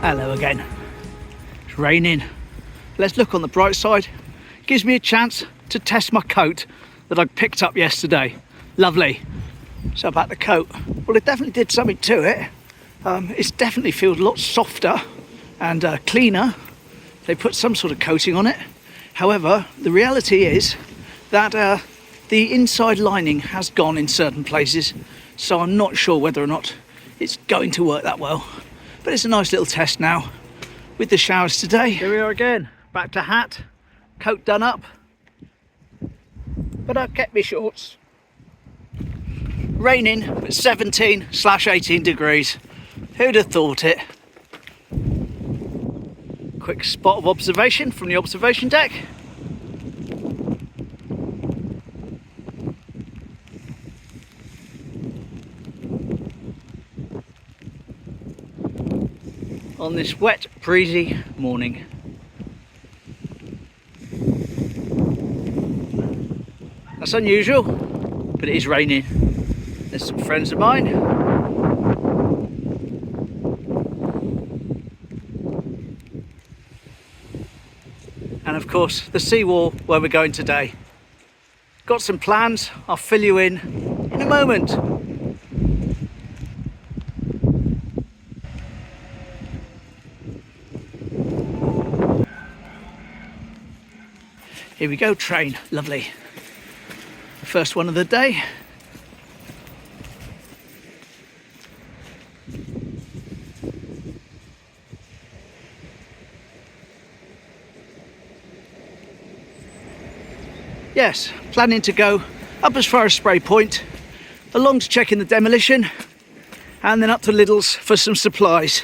Hello again. It's raining. Let's look on the bright side. Gives me a chance to test my coat that I picked up yesterday. Lovely. So about the coat, well, it definitely did something to it. It's definitely feels a lot softer and cleaner. They put some sort of coating on it. However, the reality is that the inside lining has gone in certain places, so I'm not sure whether or not it's going to work that well. But it's a nice little test now with the showers today. Here we are again, back to hat, coat done up, but I've kept my shorts. Raining at 17/18 degrees. Who'd have thought it? Quick spot of observation from the observation deck. On this wet, breezy morning. That's unusual, but it is raining. There's some friends of mine. And of course, the seawall where we're going today. Got some plans, I'll fill you in a moment. Here we go, train, lovely. The first one of the day. Yes, planning to go up as far as Sprey Point, along to check in the Demolition, and then up to Lidls for some supplies.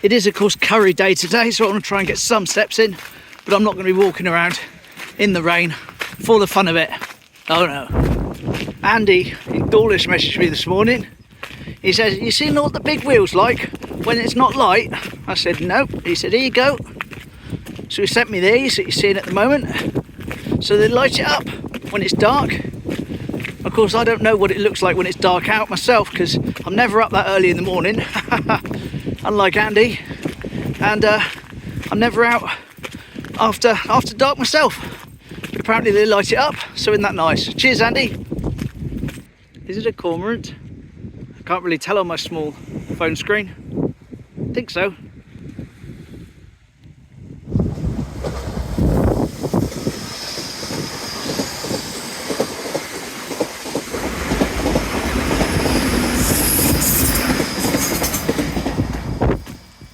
It is of course curry day today, so I want to try and get some steps in, but I'm not going to be walking around in the rain for the fun of it. Oh no. Andy in Dawlish messaged me this morning. He says, "You seen what the big wheels like when it's not light?" I said, "Nope." He said, "Here you go." So he sent me these that you're seeing at the moment. So they light it up when it's dark. Of course, I don't know what it looks like when it's dark out myself, because I'm never up that early in the morning, unlike Andy. And I'm never out after dark myself. But apparently they light it up, so isn't that nice? Cheers, Andy. Is it a cormorant? I can't really tell on my small phone screen. I think so.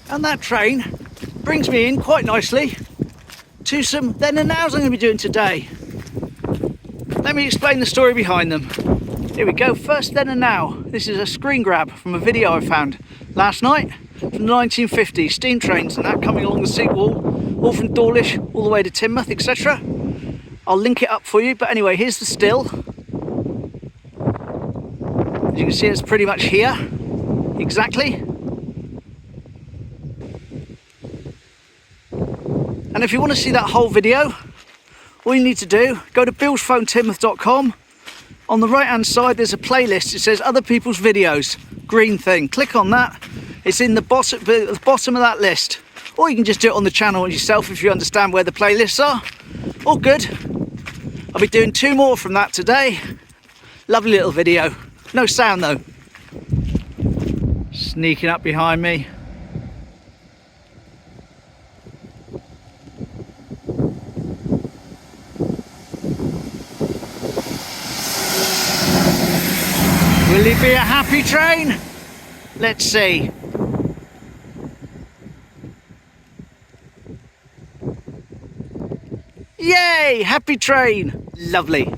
And that train brings me in quite nicely to some then and nows I'm going to be doing today. Let me explain the story behind them. Here we go, first then and now. This is a screen grab from a video I found last night from the 1950s, steam trains and that coming along the Seawall, all from Dawlish all the way to Teignmouth, etc. I'll link it up for you, but anyway, here's the still. As you can see, it's pretty much here, exactly. And if you want to see that whole video, all you need to do, go to billsphoneTeignmouth.com. On the right hand side there's a playlist. It says other people's videos, green thing. Click on that. It's in the bottom of that list. Or you can just do it on the channel yourself if you understand where the playlists are. All good. I'll be doing 2 more from that today. Lovely little video. No sound though. Sneaking up behind me. Will it be a happy train? Let's see. Yay! Happy train! Lovely.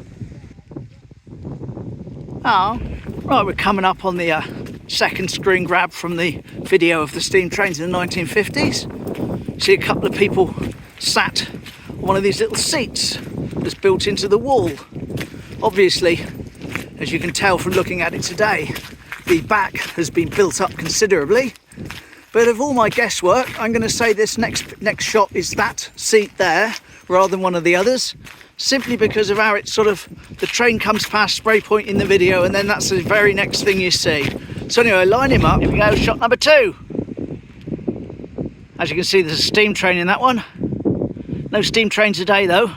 Oh, right, we're coming up on the second screen grab from the video of the steam trains in the 1950s. See a couple of people sat on one of these little seats that's built into the wall. Obviously, as you can tell from looking at it today, the back has been built up considerably. But of all my guesswork, I'm going to say this next shot is that seat there rather than one of the others, simply because of how it's sort of, the train comes past Sprey Point in the video and then that's the very next thing you see. So anyway, line him up. Here we go, shot number 2. As you can see, there's a steam train in that one. No steam train today though.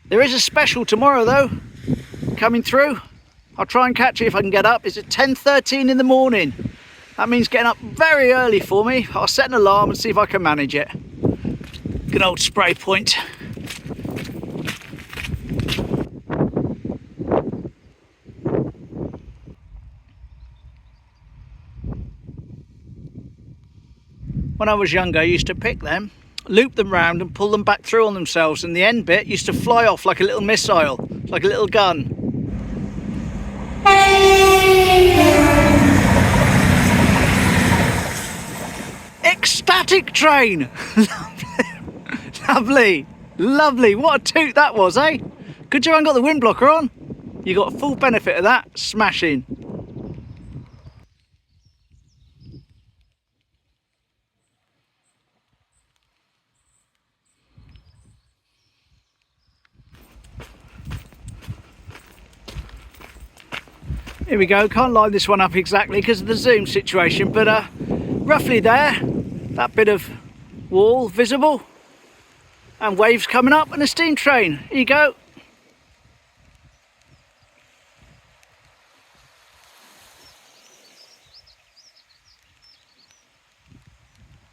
There is a special tomorrow though, coming through. I'll try and catch it if I can get up. It's at 10:13 in the morning. That means getting up very early for me. I'll set an alarm and see if I can manage it. Good old Sprey point. When I was younger, I used to pick them, loop them round and pull them back through on themselves, and the end bit used to fly off like a little missile, like a little gun. Ecstatic train! Lovely, lovely. What a toot that was, eh? Good job I got the wind blocker on. You got full benefit of that. Smashing. Here we go. Can't line this one up exactly because of the zoom situation, but roughly there. That bit of wall visible, and waves coming up, and a steam train. Here you go.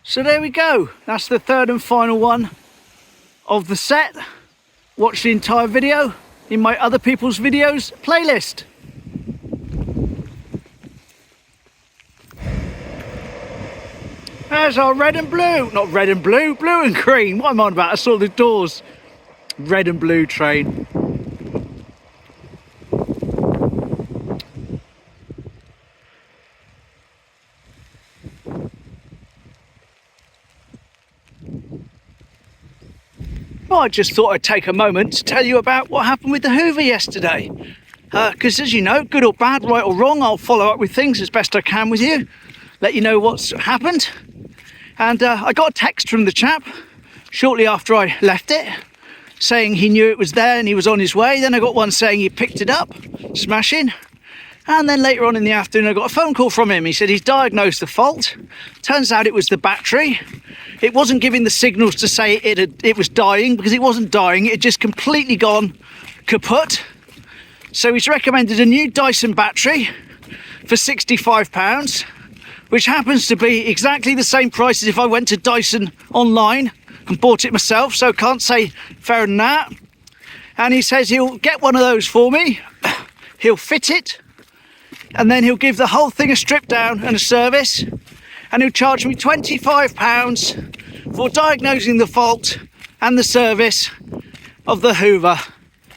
So there we go. That's the third and final one of the set. Watch the entire video in my other people's videos playlist. There's our red and blue, not red and blue, blue and green. What am I on about? I saw the doors. Red and blue train. Well, I just thought I'd take a moment to tell you about what happened with the Hoover yesterday. Because as you know, good or bad, right or wrong, I'll follow up with things as best I can with you. Let you know what's happened. And I got a text from the chap shortly after I left it, saying he knew it was there and he was on his way. Then I got one saying he picked it up, smashing. And then later on in the afternoon, I got a phone call from him. He said he's diagnosed the fault. Turns out it was the battery. It wasn't giving the signals to say it was dying, because it wasn't dying. It had just completely gone kaput. So he's recommended a new Dyson battery for £65. Which happens to be exactly the same price as if I went to Dyson online and bought it myself, so can't say fairer than that. And he says he'll get one of those for me, he'll fit it, and then he'll give the whole thing a strip down and a service, and he'll charge me £25 for diagnosing the fault and the service of the Hoover.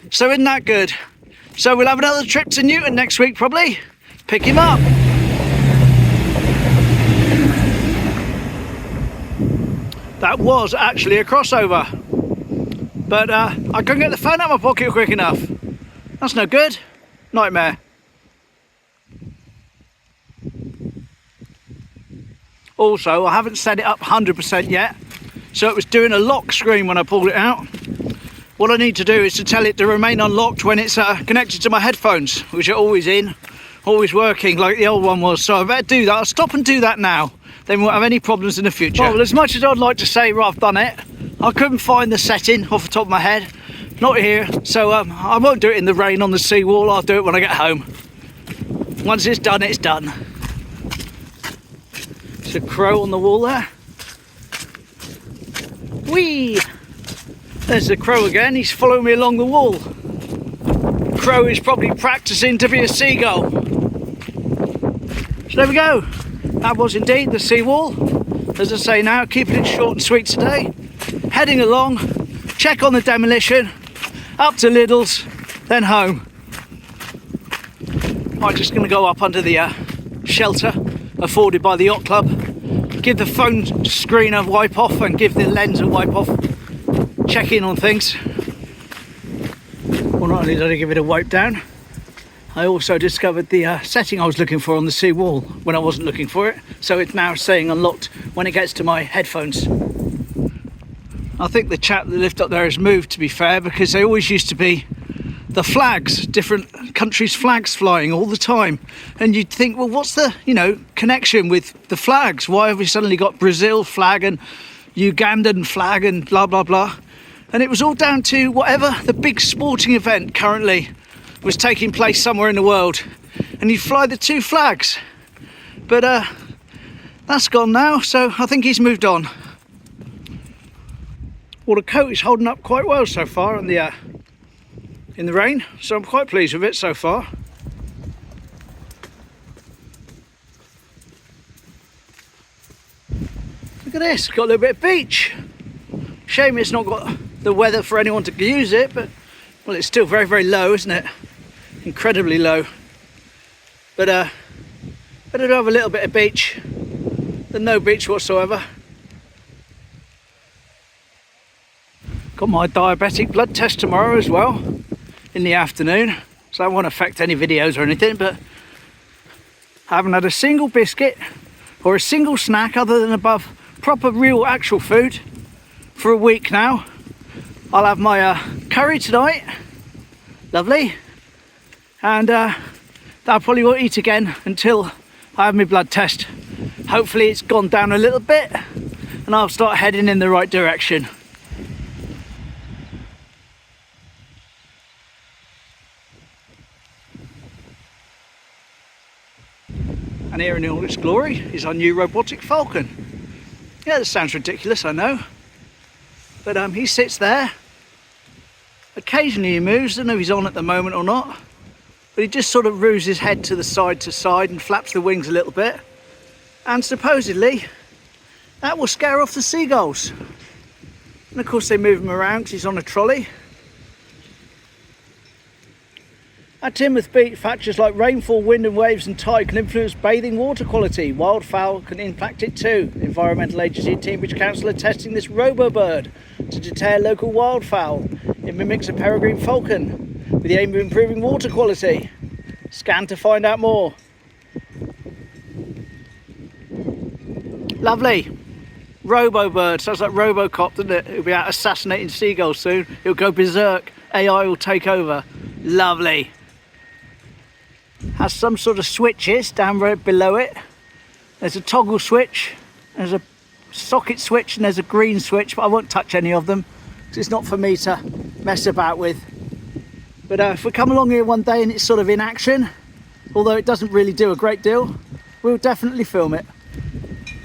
So isn't that good? So we'll have another trip to Newton next week probably, pick him up. That was actually a crossover, but I couldn't get the phone out of my pocket quick enough. That's no good. Nightmare. Also, I haven't set it up 100% yet, so it was doing a lock screen when I pulled it out. What I need to do is to tell it to remain unlocked when it's connected to my headphones, which are always in, always working like the old one was. So I better do that. I'll stop and do that now. Then we won't have any problems in the future. Well, as much as I'd like to say, right, I've done it, I couldn't find the setting off the top of my head. Not here, so I won't do it in the rain on the seawall. I'll do it when I get home. Once it's done, it's done. There's a crow on the wall there. Whee! There's the crow again. He's following me along the wall. Crow is probably practicing to be a seagull. So there we go. That was indeed the seawall. As I say now, keeping it short and sweet today. Heading along, check on the demolition, up to Lidls, then home. I'm just going to go up under the shelter afforded by the yacht club, give the phone screen a wipe off and give the lens a wipe off, check in on things. Well, not only did I give it a wipe down, I also discovered the setting I was looking for on the seawall when I wasn't looking for it, so it's now saying unlocked when it gets to my headphones. I think the chap that lived up there has moved, to be fair, because they always used to be the flags, different countries' flags flying all the time. And you'd think, well, what's the, connection with the flags? Why have we suddenly got Brazil flag and Ugandan flag and blah, blah, blah? And it was all down to whatever the big sporting event currently was taking place somewhere in the world. And you'd fly the two flags. But that's gone now, so I think he's moved on. Well, the coat is holding up quite well so far in the rain, so I'm quite pleased with it so far. Look at this, got a little bit of beach. Shame it's not got the weather for anyone to use it, but well, it's still very, very low, isn't it? Incredibly low. But better to have a little bit of beach than no beach whatsoever. Got my diabetic blood test tomorrow as well in the afternoon, so that won't affect any videos or anything, but I haven't had a single biscuit or a single snack other than above proper real actual food for a week now. I'll have my curry tonight, lovely, and I probably won't eat again until I have my blood test. Hopefully it's gone down a little bit and I'll start heading in the right direction. And here in all its glory is our new robotic falcon. Yeah, that sounds ridiculous, I know. But he sits there. Occasionally he moves, I don't know if he's on at the moment or not. But he just sort of roos his head to side and flaps the wings a little bit. And supposedly, that will scare off the seagulls. And of course they move him around because he's on a trolley. At Teignmouth Beach, factors like rainfall, wind and waves and tide can influence bathing water quality. Wildfowl can impact it too. Environmental Agency and Teignmouth Council are testing this RoboBird to deter local wildfowl. It mimics a peregrine falcon with the aim of improving water quality. Scan to find out more. Lovely. RoboBird, sounds like Robocop, doesn't it? It'll be out assassinating seagulls soon. It'll go berserk. AI will take over. Lovely. Has some sort of switches down right below it. There's a toggle switch, there's a socket switch and there's a green switch, but I won't touch any of them because it's not for me to mess about with. But if we come along here one day and it's sort of in action, although it doesn't really do a great deal, we'll definitely film it.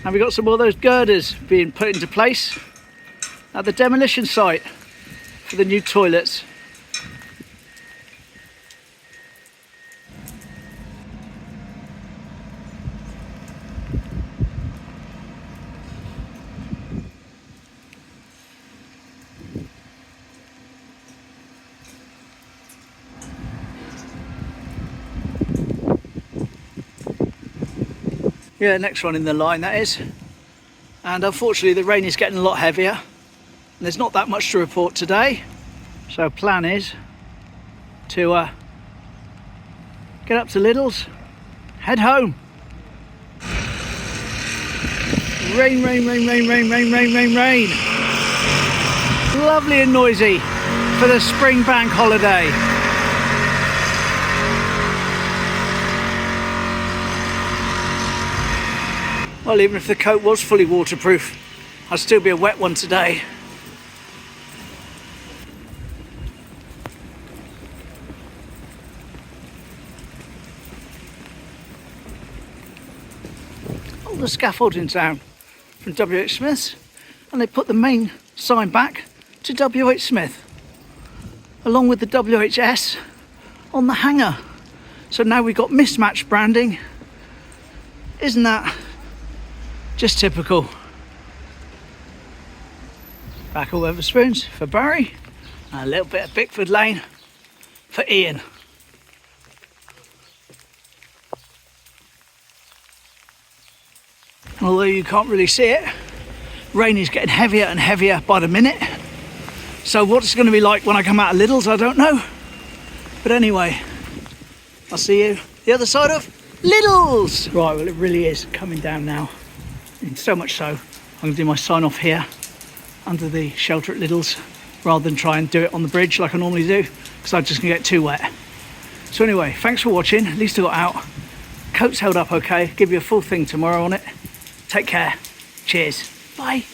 And we've got some more of those girders being put into place at the demolition site for the new toilets. Yeah, next one in the line that is. And unfortunately the rain is getting a lot heavier and there's not that much to report today. So plan is to get up to Lidls, head home. Rain, rain, rain, rain, rain, rain, rain, rain, rain. Lovely and noisy for the spring bank holiday. Well, even if the coat was fully waterproof, I'd still be a wet one today. All the scaffolding's down from WH Smith's, and they put the main sign back to WH Smith, along with the WHS on the hanger. So now we've got mismatched branding. Isn't that just typical? Back all Wetherspoons for Barry, and a little bit of Bickford Lane for Ian. Although you can't really see it, rain is getting heavier and heavier by the minute. So what it's going to be like when I come out of Lidls, I don't know. But anyway, I'll see you the other side of Lidls. Right, well it really is coming down now. And so much so, I'm going to do my sign off here under the shelter at Lidls rather than try and do it on the bridge like I normally do, because I'm just gonna get too wet. So anyway, thanks for watching. At least I got out. Coat's held up okay. Give you a full thing tomorrow on it. Take care. Cheers. Bye.